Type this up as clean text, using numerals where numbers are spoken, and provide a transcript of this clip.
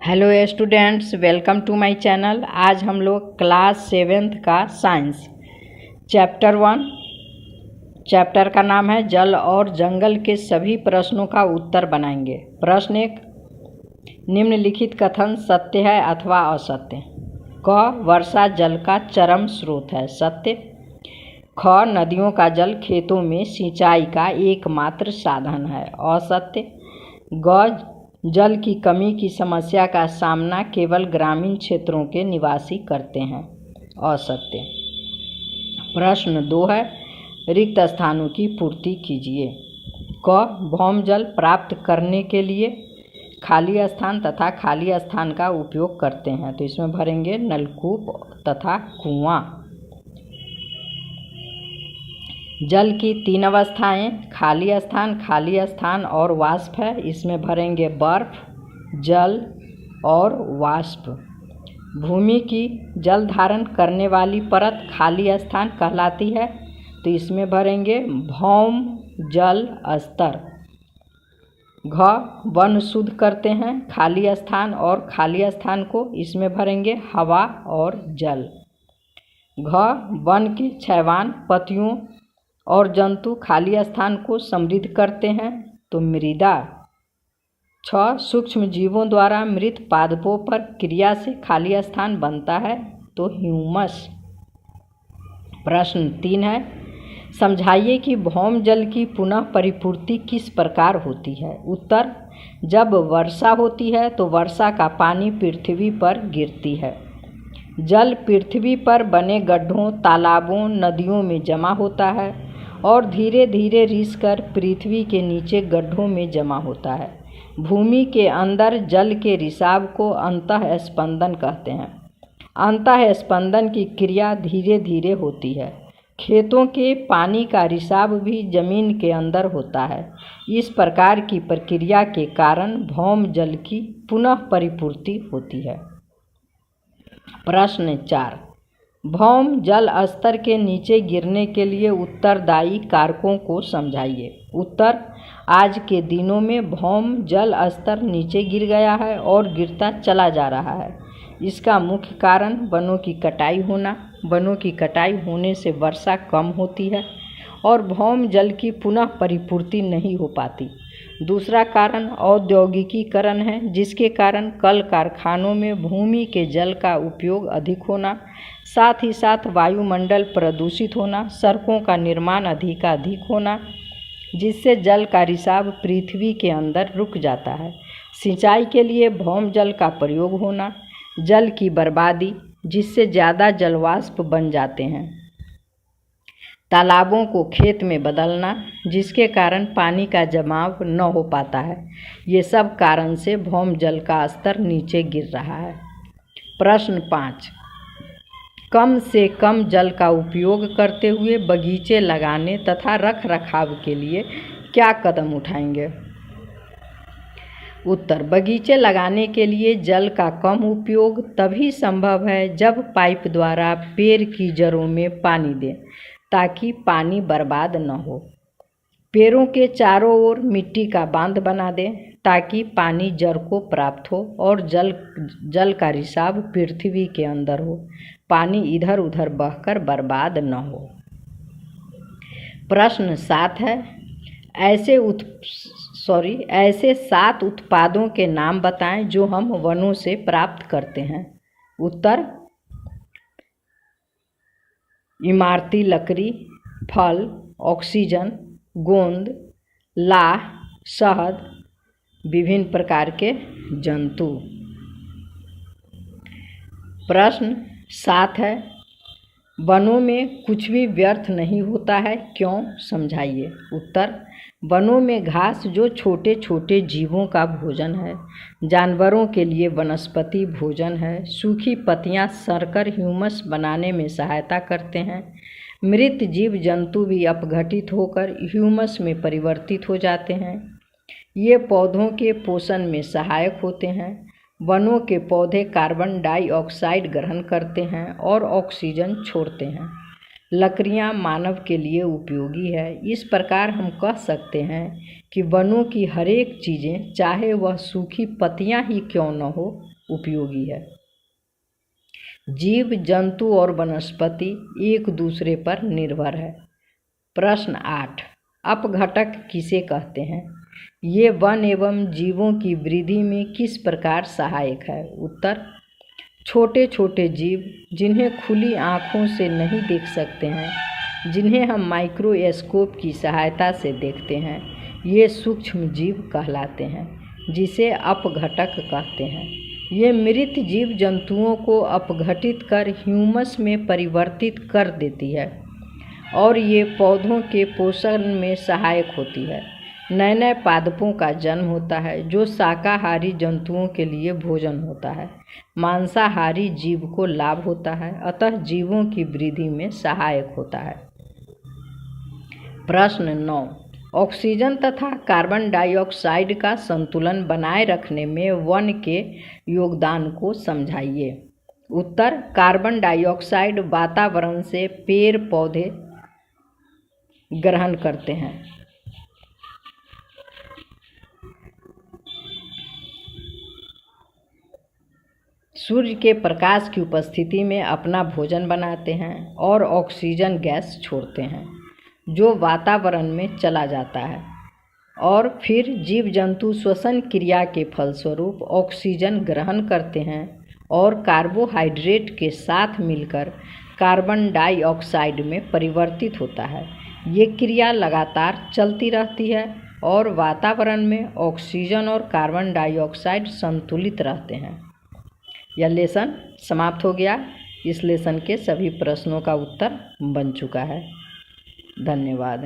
Hello students, welcome to my channel. आज हम लोग क्लास 7th का साइंस चैप्टर 1 चैप्टर का नाम है जल और जंगल के सभी प्रश्नों का उत्तर बनाएंगे। प्रश्न 1, निम्नलिखित कथन सत्य है अथवा असत्य। क, वर्षा जल का चरम स्रोत है, सत्य। ख, नदियों का जल खेतों में सिंचाई का एकमात्र साधन है, असत्य। ग, जल की कमी की समस्या का सामना केवल ग्रामीण क्षेत्रों के निवासी करते हैं, असत्य। प्रश्न 2 है, रिक्त स्थानों की पूर्ति कीजिए। क, भौम जल प्राप्त करने के लिए खाली स्थान तथा खाली स्थान का उपयोग करते हैं, तो इसमें भरेंगे नलकूप तथा कुआं। जल की 3 अवस्थाएं खाली स्थान और वाष्प है, इसमें भरेंगे बर्फ, जल और वाष्प। भूमि की जल धारण करने वाली परत खाली स्थान कहलाती है, तो इसमें भरेंगे भौम जल स्तर। घ, वन शुद्ध करते हैं खाली स्थान और खाली स्थान को, इसमें भरेंगे हवा और जल। घ, वन के छैवान पत्तियों और जंतु खाली स्थान को समृद्ध करते हैं, तो मृदा। छ, सूक्ष्म जीवों द्वारा मृत पादपों पर क्रिया से खाली स्थान बनता है, तो ह्यूमस। प्रश्न 3 है, समझाइए कि भौम जल की पुनः परिपूर्ति किस प्रकार होती है। उत्तर, जब वर्षा होती है तो वर्षा का पानी पृथ्वी पर गिरती है। जल पृथ्वी पर बने गड्ढों, तालाबों, नदियों में जमा होता है और धीरे धीरे रिसकर पृथ्वी के नीचे गड्ढों में जमा होता है। भूमि के अंदर जल के रिसाव को अंतः स्पंदन कहते हैं। अंतः स्पंदन की क्रिया धीरे धीरे होती है। खेतों के पानी का रिसाव भी जमीन के अंदर होता है। इस प्रकार की प्रक्रिया के कारण भौम जल की पुनः परिपूर्ति होती है। प्रश्न 4, भौम जल स्तर के नीचे गिरने के लिए उत्तरदायी कारकों को समझाइए। उत्तर, आज के दिनों में भौम जल स्तर नीचे गिर गया है और गिरता चला जा रहा है। इसका मुख्य कारण वनों की कटाई होना। वनों की कटाई होने से वर्षा कम होती है और भौम जल की पुनः परिपूर्ति नहीं हो पाती। दूसरा कारण औद्योगिकीकरण है, जिसके कारण कल कारखानों में भूमि के जल का उपयोग अधिक होना, साथ ही साथ वायुमंडल प्रदूषित होना, सड़कों का निर्माण अधिकाधिक होना, जिससे जल का रिसाव पृथ्वी के अंदर रुक जाता है। सिंचाई के लिए भौम जल का प्रयोग होना, जल की बर्बादी, जिससे ज़्यादा जलवाष्प बन जाते हैं, तालाबों को खेत में बदलना, जिसके कारण पानी का जमाव न हो पाता है। ये सब कारण से भौम जल का स्तर नीचे गिर रहा है। प्रश्न 5, कम से कम जल का उपयोग करते हुए बगीचे लगाने तथा रख रखाव के लिए क्या कदम उठाएंगे। उत्तर, बगीचे लगाने के लिए जल का कम उपयोग तभी संभव है जब पाइप द्वारा पेड़ की जड़ों में पानी दें, ताकि पानी बर्बाद न हो। पेड़ों के चारों ओर मिट्टी का बांध बना दें, ताकि पानी जड़ को प्राप्त हो और जल का रिसाव पृथ्वी के अंदर हो, पानी इधर उधर बहकर बर्बाद न हो। प्रश्न 7 है, ऐसे 7 उत्पादों के नाम बताएं जो हम वनों से प्राप्त करते हैं। उत्तर, इमारती लकड़ी, फल, ऑक्सीजन, गोंद, लाह, शहद, विभिन्न प्रकार के जंतु। प्रश्न 7 है, वनों में कुछ भी व्यर्थ नहीं होता है, क्यों, समझाइए। उत्तर, वनों में घास जो छोटे छोटे जीवों का भोजन है, जानवरों के लिए वनस्पति भोजन है, सूखी पत्तियां सड़कर ह्यूमस बनाने में सहायता करते हैं, मृत जीव जंतु भी अपघटित होकर ह्यूमस में परिवर्तित हो जाते हैं, ये पौधों के पोषण में सहायक होते हैं। वनों के पौधे कार्बन डाइऑक्साइड ग्रहण करते हैं और ऑक्सीजन छोड़ते हैं। लकड़ियाँ मानव के लिए उपयोगी है। इस प्रकार हम कह सकते हैं कि वनों की हर एक चीज़ें, चाहे वह सूखी पत्तियाँ ही क्यों न हो, उपयोगी है। जीव, जंतु और वनस्पति एक दूसरे पर निर्भर है। प्रश्न 8, अपघटक किसे कहते हैं? ये वन एवं जीवों की वृद्धि में किस प्रकार सहायक है? उत्तर, छोटे छोटे जीव जिन्हें खुली आँखों से नहीं देख सकते हैं, जिन्हें हम माइक्रोस्कोप की सहायता से देखते हैं, ये सूक्ष्म जीव कहलाते हैं, जिसे अपघटक कहते हैं। ये मृत जीव जंतुओं को अपघटित कर ह्यूमस में परिवर्तित कर देती है और ये पौधों के पोषण में सहायक होती है। नए नए पादपों का जन्म होता है जो शाकाहारी जंतुओं के लिए भोजन होता है। मांसाहारी जीव को लाभ होता है, अतः जीवों की वृद्धि में सहायक होता है। प्रश्न 9, ऑक्सीजन तथा कार्बन डाइऑक्साइड का संतुलन बनाए रखने में वन के योगदान को समझाइए। उत्तर, कार्बन डाइऑक्साइड वातावरण से पेड़ पौधे ग्रहण करते हैं। सूर्य के प्रकाश की उपस्थिति में अपना भोजन बनाते हैं और ऑक्सीजन गैस छोड़ते हैं, जो वातावरण में चला जाता है और फिर जीव जंतु श्वसन क्रिया के फलस्वरूप ऑक्सीजन ग्रहण करते हैं और कार्बोहाइड्रेट के साथ मिलकर कार्बन डाइऑक्साइड में परिवर्तित होता है। ये क्रिया लगातार चलती रहती है और वातावरण में ऑक्सीजन और कार्बन डाइऑक्साइड संतुलित रहते हैं। यह लेसन समाप्त हो गया। इस लेसन के सभी प्रश्नों का उत्तर बन चुका है। धन्यवाद।